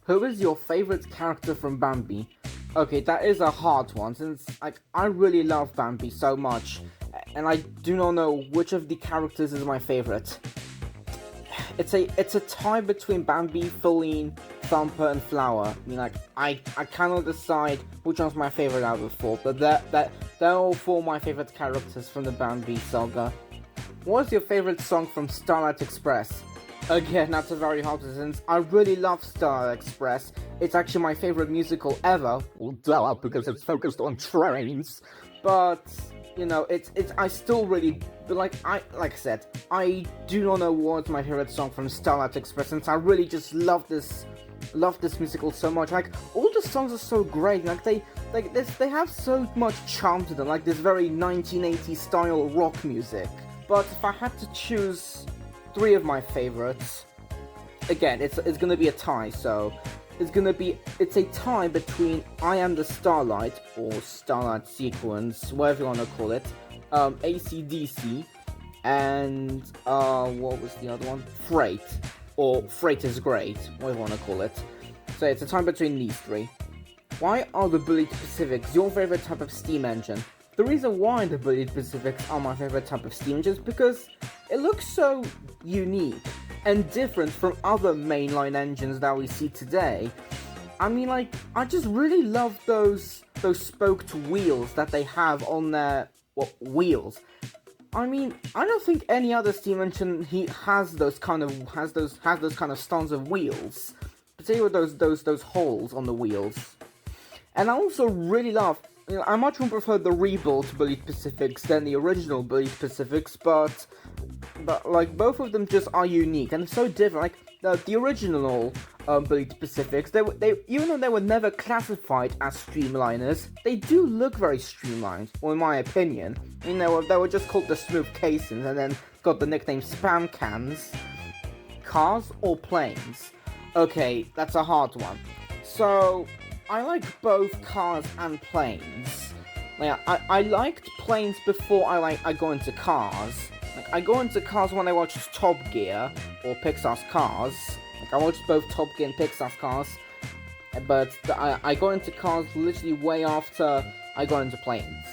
Who is your favorite character from Bambi? Okay, that is a hard one since I really love Bambi so much, and I do not know which of the characters is my favorite. It's a tie between Bambi, Feline, Thumper, and Flower. I mean, I cannot decide which one's my favorite out of the four, but they're all four my favorite characters from the Bambi saga. What's your favorite song from Starlight Express? Again, that's a very hard one since I really love Starlight Express. It's actually my favorite musical ever. Well, duh, because it's focused on trains. But you know, I still really like I said, I do not know what's my favorite song from Starlight Express since I really just love this musical so much. Like all the songs are so great. Like they have so much charm to them. Like this very 1980s style rock music. But if I had to choose three of my favorites, again, it's gonna be a tie. So it's a tie between I Am the Starlight or Starlight Sequence, whatever you want to call it, AC/DC, and what was the other one? Freight, or Freight is Great, whatever you want to call it. So it's a tie between these three. Why are the Bullied Pacifics your favorite type of steam engine? The reason why the Bullied Pacifics are my favorite type of steam engine is because it looks so unique and different from other mainline engines that we see today. I mean, like, I just really love those spoked wheels that they have on their wheels. I mean, I don't think any other steam engine has those kind of styles of wheels, particularly with those holes on the wheels. And I also really love. I much more prefer the rebuilt Bullied Pacifics than the original Bullied Pacifics, but like both of them just are unique and so different. Like the original Bullied Pacifics, they even though they were never classified as streamliners, they do look very streamlined. Well, in my opinion, they were just called the smooth casings and then got the nickname spam cans. Cars or planes? Okay, that's a hard one. So I like both cars and planes. Like, I liked planes before I go into cars. Like, I go into cars when I watch Top Gear or Pixar's Cars. Like, I watch both Top Gear and Pixar's Cars. But I go into cars literally way after I go into planes.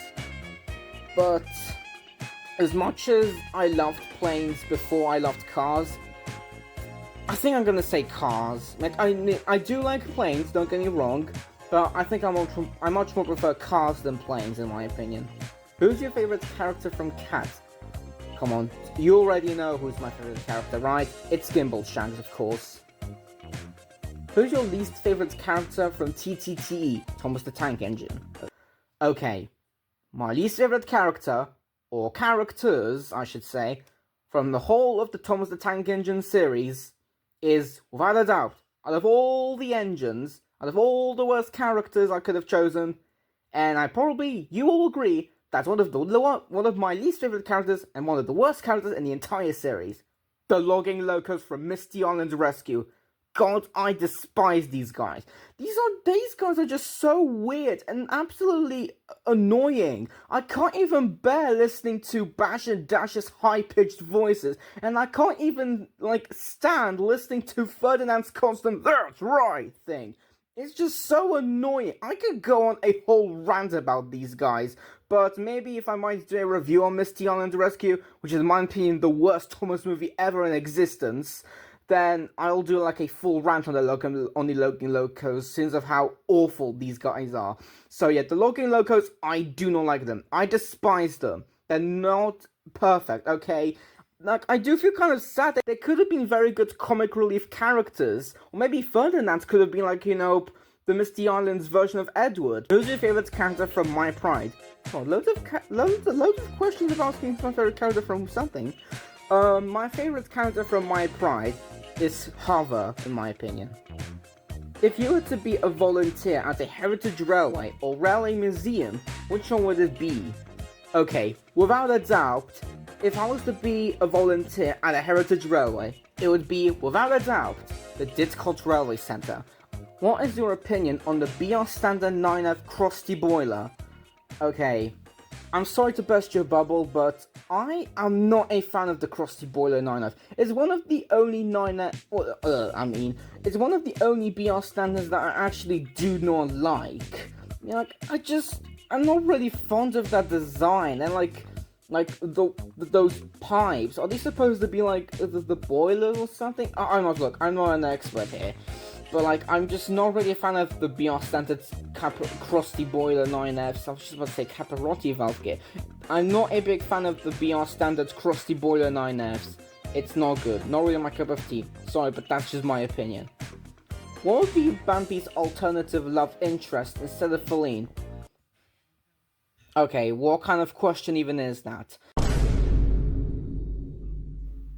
But as much as I loved planes before I loved cars, I think I'm gonna say cars. Like, I do like planes, don't get me wrong, but I think I much more prefer cars than planes, in my opinion. Who's your favorite character from Cats? Come on, you already know who's my favorite character, right? It's Gimbal Shanks, of course. Who's your least favorite character from TTTE, Thomas the Tank Engine? Okay, my least favorite character, or characters, I should say, from the whole of the Thomas the Tank Engine series is, without a doubt, out of all the engines, out of all the worst characters I could have chosen, and you will agree, that's one of my least favorite characters and one of the worst characters in the entire series. The Logging Locos from Misty Island Rescue. God, I despise these guys. These guys are just so weird and absolutely annoying. I can't even bear listening to Bash and Dash's high-pitched voices, and I can't even, stand listening to Ferdinand's constant "that's right" thing. It's just so annoying. I could go on a whole rant about these guys, but maybe if I might do a review on Misty Island Rescue, which is in my opinion the worst Thomas movie ever in existence, then I'll do a full rant on the Logging Locos since of how awful these guys are. So yeah, the Logging Locos, I do not like them. I despise them. They're not perfect, okay? I do feel kind of sad that they could have been very good comic relief characters. Or maybe Ferdinand could have been the Misty Islands version of Edward. Who's your favorite character from My Pride? Oh, loads of questions about asking my favorite character from something. My favorite character from My Pride is Hover, in my opinion. If you were to be a volunteer at a heritage railway or railway museum, which one would it be? Okay, without a doubt, if I was to be a volunteer at a heritage railway, it would be, without a doubt, the Didcot Railway Centre. What is your opinion on the BR Standard 9F Crusty Boiler? Okay, I'm sorry to burst your bubble, but I am not a fan of the Krusty Boiler 9F. It's one of the only 9F, it's one of the only BR standards that I actually do not like. You know, I'm not really fond of that design, and those pipes, are they supposed to be like the boilers or something? I'm not an expert here. But I'm just not really a fan of the BR standards Krusty Boiler 9Fs. I was just about to say Capirotti valve kit. I'm not a big fan of the BR standards Krusty Boiler 9Fs. It's not good. Not really my cup of tea. Sorry, but that's just my opinion. What would be Bambi's alternative love interest instead of Feline? Okay, what kind of question even is that?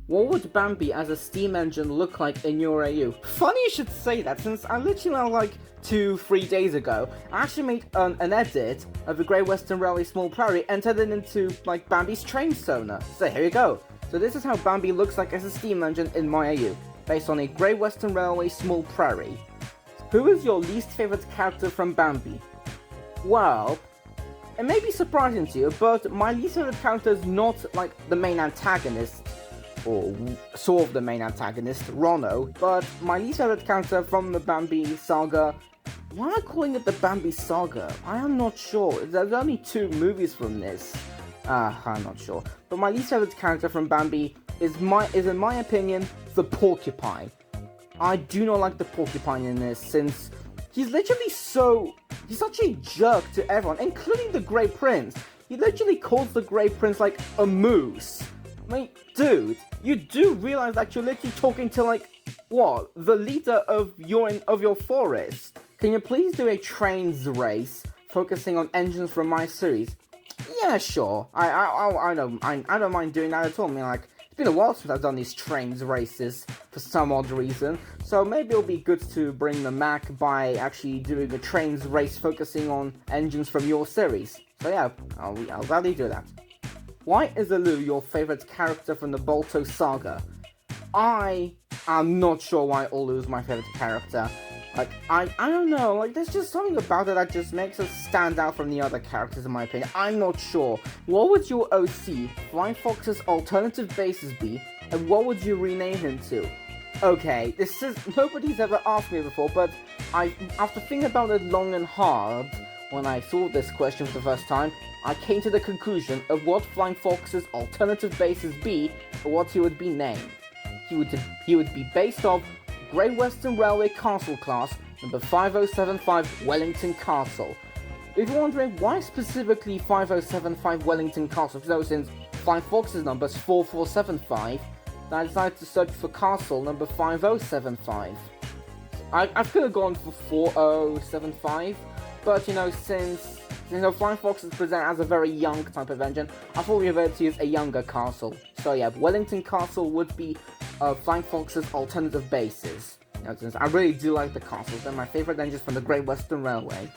What would Bambi as a steam engine look like in your AU? Funny you should say that, since I literally 2-3 days ago, I actually made an edit of the Great Western Railway Small Prairie and turned it into Bambi's train sonar. So here you go. So this is how Bambi looks like as a steam engine in my AU, based on a Great Western Railway Small Prairie. Who is your least favorite character from Bambi? Well, it may be surprising to you, but my least favorite character is not the main antagonist, or sort of the main antagonist, Rono, but my least favorite character from the Bambi saga. Why am I calling it the Bambi saga? I am not sure. There's only 2 movies from this. I'm not sure. But my least favorite character from Bambi is in my opinion, the porcupine. I do not like the porcupine in this, since he's such a jerk to everyone, including the Grey Prince. He literally calls the Grey Prince a moose. Dude, you do realize that you're literally talking to the leader of your forest? Can you please do a trains race focusing on engines from my series? Yeah, sure. I don't mind doing that at all. It's been a while since I've done these trains races for some odd reason, so maybe it'll be good to bring them back by actually doing a trains race focusing on engines from your series. So yeah, I'll gladly do that. Why is Alu your favorite character from the Balto saga? I am not sure why Olu is my favorite character. I don't know, there's just something about it that just makes us stand out from the other characters in my opinion. I'm not sure. What would your OC, Flying Fox's alternative bases be, and what would you rename him to? Okay, nobody's ever asked me before, but after thinking about it long and hard, when I saw this question for the first time, I came to the conclusion of what Flying Fox's alternative bases be, or what he would be named. He would be based off Great Western Railway Castle Class, number 5075 Wellington Castle. If you're wondering why specifically 5075 Wellington Castle, since Flying Fox's number is 4475, I decided to search for Castle number 5075. I could have gone for 4075, but since Flying Fox is presented as a very young type of engine, I thought we were able to use a younger castle. So yeah, Wellington Castle would be Flying Fox's alternative bases. Since I really do like the castles, they're my favorite engines from the Great Western Railway.